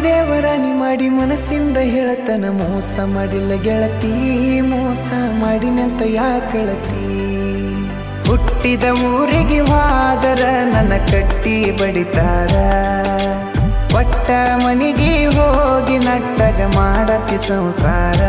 ದೇವರಾಣಿ ಮಾಡಿ ಮನಸ್ಸಿಂದ ಹೇಳತನ ಮೋಸ ಮಾಡಿಲ್ಲ ಗೆಳತಿ ಮೋಸ ಮಾಡಿನಂತ ಯಾಕಳತಿ ಹುಟ್ಟಿದ ಊರಿಗೆ ಹೋದರ ನನ್ನ ಕಟ್ಟಿ ಬಡಿತಾರ ಒಟ್ಟ ಮನಿಗೆ ಹೋಗಿ ನಟ್ಟಗ ಮಾಡತಿ ಸಂಸಾರ